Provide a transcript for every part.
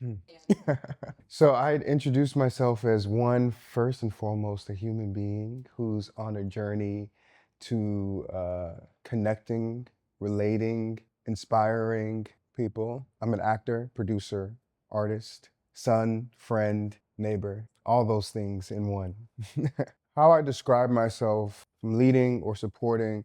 Hmm. So I'd introduce myself as one, first and foremost, a human being who's on a journey to connecting, relating, inspiring people. I'm an actor, producer, artist, son, friend, neighbor, all those things in one. How I describe myself from leading or supporting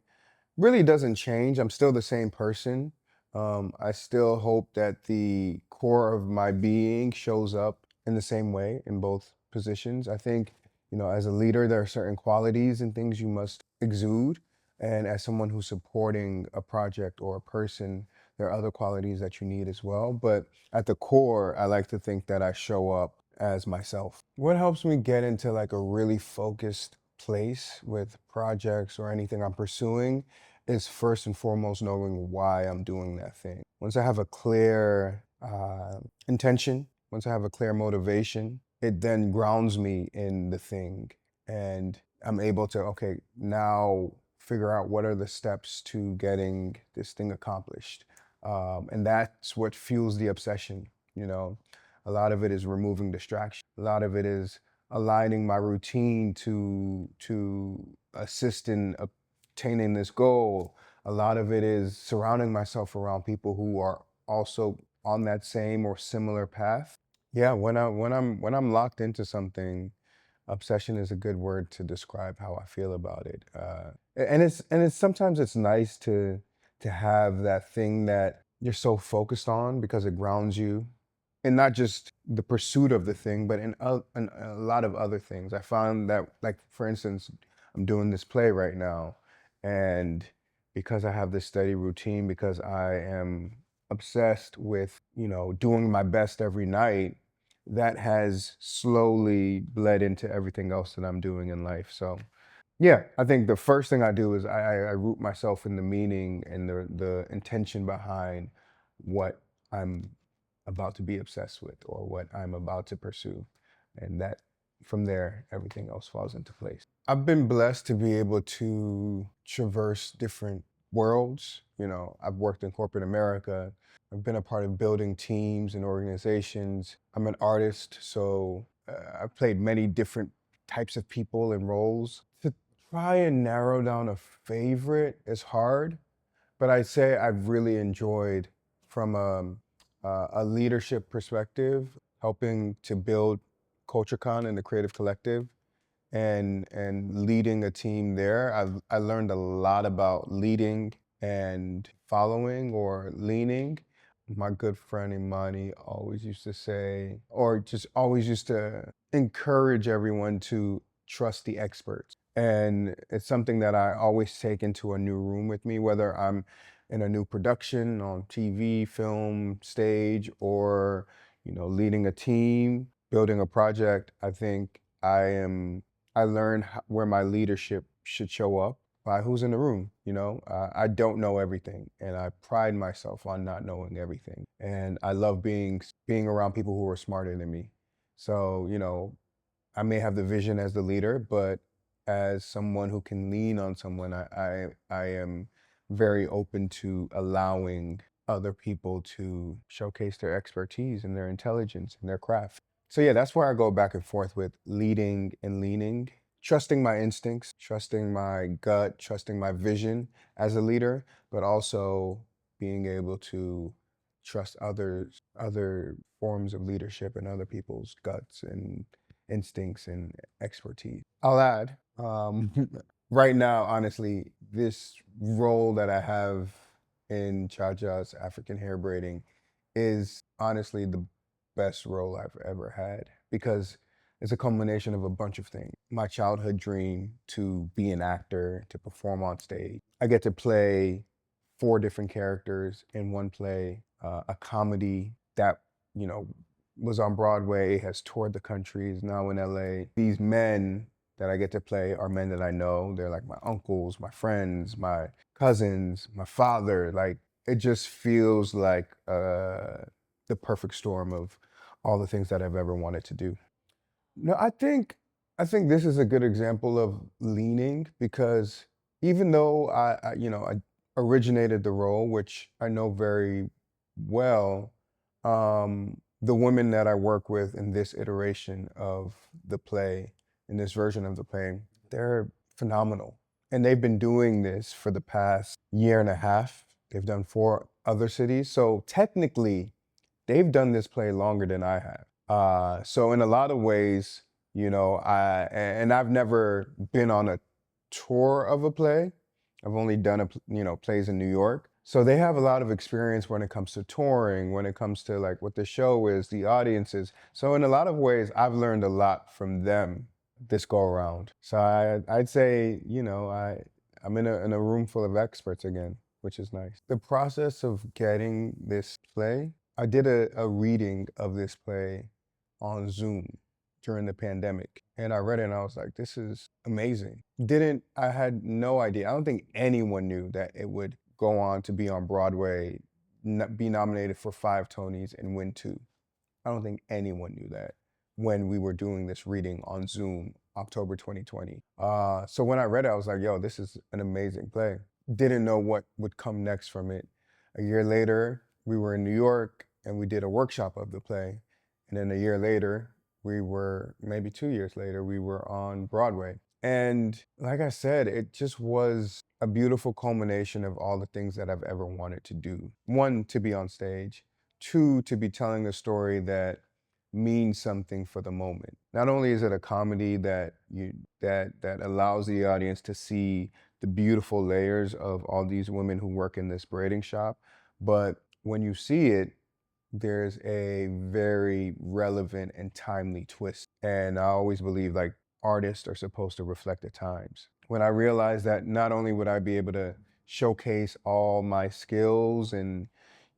really doesn't change. I'm still the same person. I still hope that the core of my being shows up in the same way in both positions. I think, as a leader, there are certain qualities and things you must exude. And as someone who's supporting a project or a person, there are other qualities that you need as well. But at the core, I like to think that I show up as myself. What helps me get into like a really focused place with projects or anything I'm pursuing is first and foremost knowing why I'm doing that thing. Once I have a clear intention, once I have a clear motivation, it then grounds me in the thing. And I'm able to, okay, now figure out what are the steps to getting this thing accomplished. And that's what fuels the obsession, you know. A lot of it is removing distraction. A lot of it is aligning my routine to assist in attaining this goal. A lot of it is surrounding myself around people who are also on that same or similar path. Yeah, when I'm locked into something, obsession is a good word to describe how I feel about it. And it's sometimes it's nice to have that thing that you're so focused on because it grounds you, and not just the pursuit of the thing, but in a lot of other things. I found that, like for instance, I'm doing this play right now, and because I have this steady routine, because I am obsessed with doing my best every night, that has slowly bled into everything else that I'm doing in life. So yeah, I think the first thing I do is I root myself in the meaning and the intention behind what I'm about to be obsessed with or what I'm about to pursue. And that from there, everything else falls into place. I've been blessed to be able to traverse different worlds. I've worked in corporate America. I've been a part of building teams and organizations. I'm an artist, so I've played many different types of people and roles. To try and narrow down a favorite is hard, but I'd say I've really enjoyed from a leadership perspective, helping to build CultureCon and the Creative Collective and leading a team there. I learned a lot about leading and following or leaning. My good friend Imani always used to say, or just always used to encourage everyone to trust the experts. And it's something that I always take into a new room with me, whether I'm in a new production on TV, film, stage, or leading a team, building a project. I think I learned where my leadership should show up by who's in the room. I don't know everything, and I pride myself on not knowing everything. And I love being around people who are smarter than me. So I may have the vision as the leader, but as someone who can lean on someone, I am very open to allowing other people to showcase their expertise and their intelligence and their craft. So yeah, that's where I go back and forth with leading and leaning, trusting my instincts, trusting my gut, trusting my vision as a leader, but also being able to trust other forms of leadership and other people's guts and instincts and expertise. I'll add, right now, honestly, this role that I have in Chacha's African hair braiding is honestly the best role I've ever had because it's a culmination of a bunch of things. My childhood dream to be an actor, to perform on stage. I get to play four different characters in one play, a comedy that, you know, was on Broadway, has toured the country, is now in LA. These men that I get to play are men that I know. They're like my uncles, my friends, my cousins, my father. Like it just feels like the perfect storm of all the things that I've ever wanted to do. No, I think this is a good example of leaning because even though I originated the role, which I know very well, the women that I work with in this iteration of the play, in this version of the play, they're phenomenal. And they've been doing this for the past year and a half. They've done 4 other cities. So technically, they've done this play longer than I have. So in a lot of ways, and I've never been on a tour of a play. I've only done plays in New York. So they have a lot of experience when it comes to touring, when it comes to like what the show is, the audiences. So in a lot of ways, I've learned a lot from them this go around. So I'd say, I'm in a room full of experts again, which is nice. The process of getting this play, I did a reading of this play on Zoom during the pandemic. And I read it and I was like, this is amazing. I had no idea. I don't think anyone knew that it would go on to be on Broadway, be nominated for 5 Tonys and win 2. I don't think anyone knew that when we were doing this reading on Zoom, October 2020. So when I read it, I was like, yo, this is an amazing play. Didn't know what would come next from it. A year later, we were in New York and we did a workshop of the play. And then a year later, maybe 2 years later, we were on Broadway. And like I said, it just was a beautiful culmination of all the things that I've ever wanted to do. One, to be on stage. Two, to be telling a story that means something for the moment. Not only is it a comedy that allows the audience to see the beautiful layers of all these women who work in this braiding shop, but when you see it, there's a very relevant and timely twist. And I always believe like artists are supposed to reflect the times. When I realized that not only would I be able to showcase all my skills and,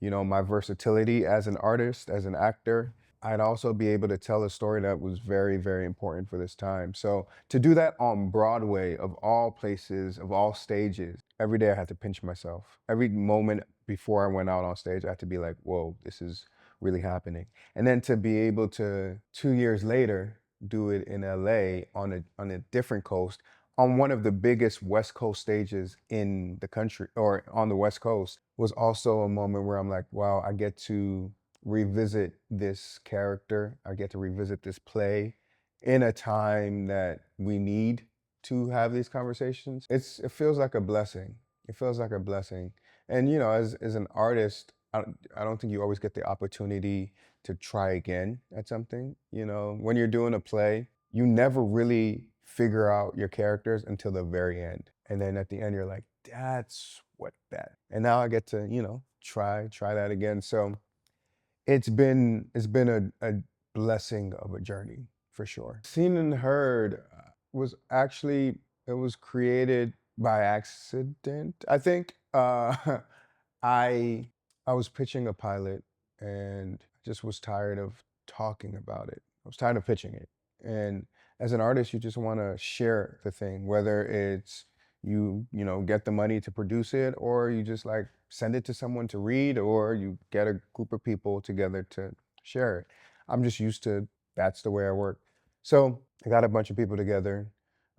my versatility as an artist, as an actor, I'd also be able to tell a story that was very, very important for this time. So to do that on Broadway, of all places, of all stages, every day I had to pinch myself. Every moment before I went out on stage, I had to be like, whoa, this is really happening. And then to be able to 2 years later do it in LA on a different coast, on one of the biggest West Coast stages in the country or on the West Coast, was also a moment where I'm like, wow, I get to revisit this character. I get to revisit this play in a time that we need to have these conversations. It feels like a blessing. It feels like a blessing. And as an artist, I don't think you always get the opportunity to try again at something. When you're doing a play, you never really figure out your characters until the very end. And then at the end, you're like, that's what that. And now I get to, try that again. So it's been a blessing of a journey for sure. Seen and Heard was actually, it was created by accident. I think I I was pitching a pilot and just was tired of talking about it. I was tired of pitching it. And as an artist, you just want to share the thing, whether it's get the money to produce it, or you just like send it to someone to read, or you get a group of people together to share it. I'm just used to that's the way I work. So I got a bunch of people together.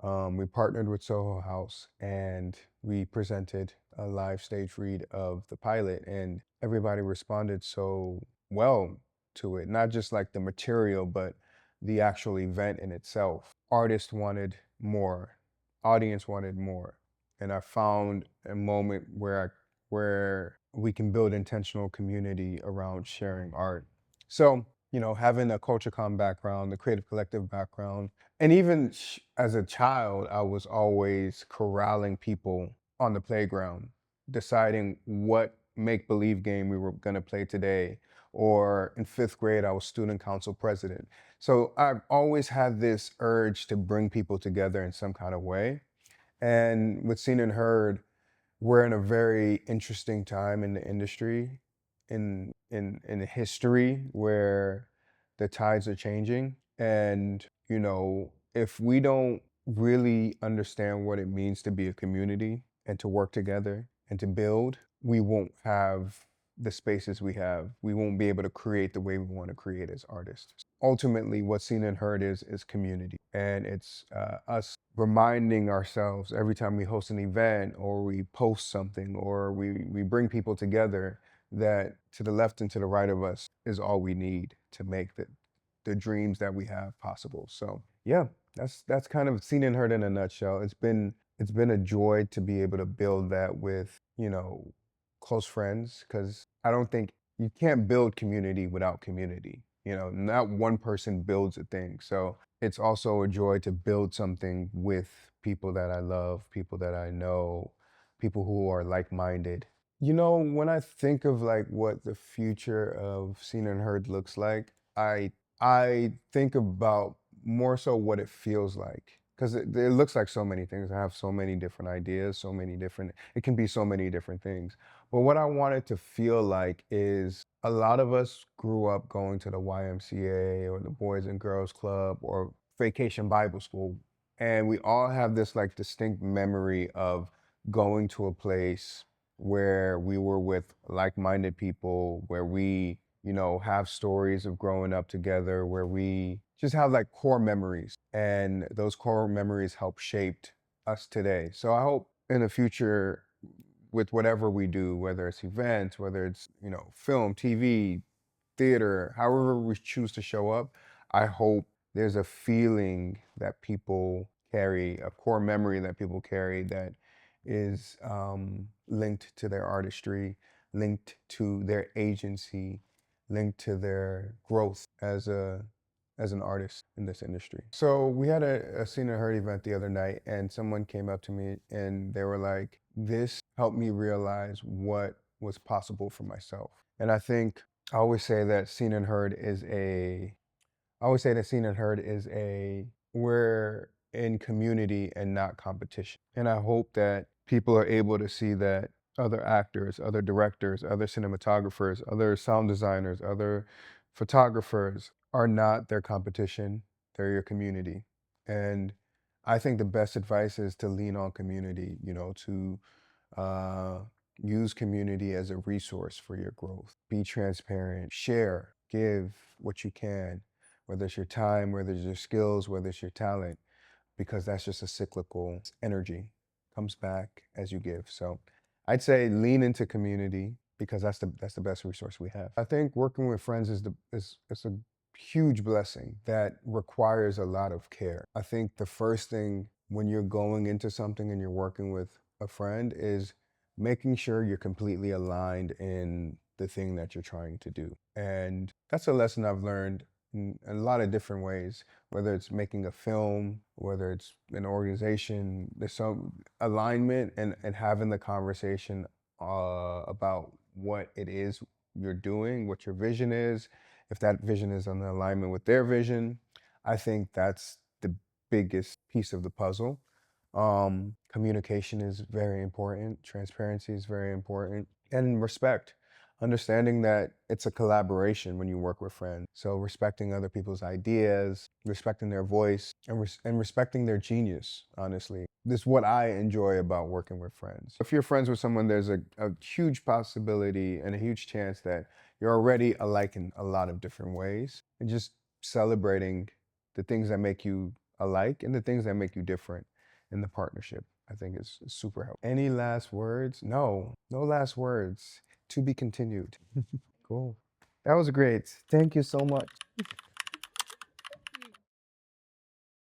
We partnered with Soho House and we presented a live stage read of the pilot, and everybody responded so well to it. Not just like the material, but the actual event in itself. Artists wanted more, audience wanted more. And I found a moment where we can build intentional community around sharing art. So, having a culture com background, the creative collective background, and even as a child, I was always corralling people on the playground, deciding what make believe game we were going to play today. Or in 5th grade, I was student council president. So I've always had this urge to bring people together in some kind of way. And with Seen and Heard, we're in a very interesting time in the industry, in history, where the tides are changing. And, if we don't really understand what it means to be a community and to work together and to build, we won't have the spaces we have. We won't be able to create the way we want to create as artists. Ultimately, what's Seen and Heard is community. And it's us reminding ourselves every time we host an event or we post something or we bring people together that to the left and to the right of us is all we need to make the dreams that we have possible. So yeah, that's kind of seen and heard in a nutshell. It's been a joy to be able to build that with, close friends, because I don't think you can't build community without community. Not one person builds a thing. So it's also a joy to build something with people that I love, people that I know, people who are like-minded. When I think of like what the future of Seen and Heard looks like, I think about more so what it feels like, because it looks like so many things. I have so many different ideas, it can be so many different things. But what I want it to feel like is a lot of us grew up going to the YMCA or the Boys and Girls Club or Vacation Bible School. And we all have this like distinct memory of going to a place where we were with like-minded people, where we, have stories of growing up together, where we just have like core memories. And those core memories help shaped us today. So I hope in the future, with whatever we do, whether it's events, whether it's, film, TV, theater, however we choose to show up, I hope there's a feeling that people carry, a core memory that people carry that is linked to their artistry, linked to their agency, linked to their growth as an artist in this industry. So we had a Seen and Heard event the other night, and someone came up to me and they were like, "This helped me realize what was possible for myself." And I think I always say that Seen and Heard is a I always say that Seen and Heard is we're in community and not competition. And I hope that people are able to see that other actors, other directors, other cinematographers, other sound designers, other photographers are not their competition, they're your community. And I think the best advice is to lean on community, to uh, use community as a resource for your growth. Be transparent, share, give what you can, whether it's your time, whether it's your skills, whether it's your talent, because that's just a cyclical energy, comes back as you give. So I'd say lean into community, because that's the best resource we have. I think working with friends is a huge blessing that requires a lot of care. I think the first thing when you're going into something and you're working with a friend is making sure you're completely aligned in the thing that you're trying to do. And that's a lesson I've learned in a lot of different ways, whether it's making a film, whether it's an organization. There's some alignment, and having the conversation about what it is you're doing, what your vision is, if that vision is in alignment with their vision. I think that's the biggest piece of the puzzle. Communication is very important. Transparency is very important. And respect. Understanding that it's a collaboration when you work with friends. So respecting other people's ideas, respecting their voice, and respecting their genius, honestly. This is what I enjoy about working with friends. If you're friends with someone, there's a huge possibility and a huge chance that you're already alike in a lot of different ways. And just celebrating the things that make you alike and the things that make you different in the partnership, I think is super helpful. Any last words? No, no last words. To be continued. Cool. That was great. Thank you so much.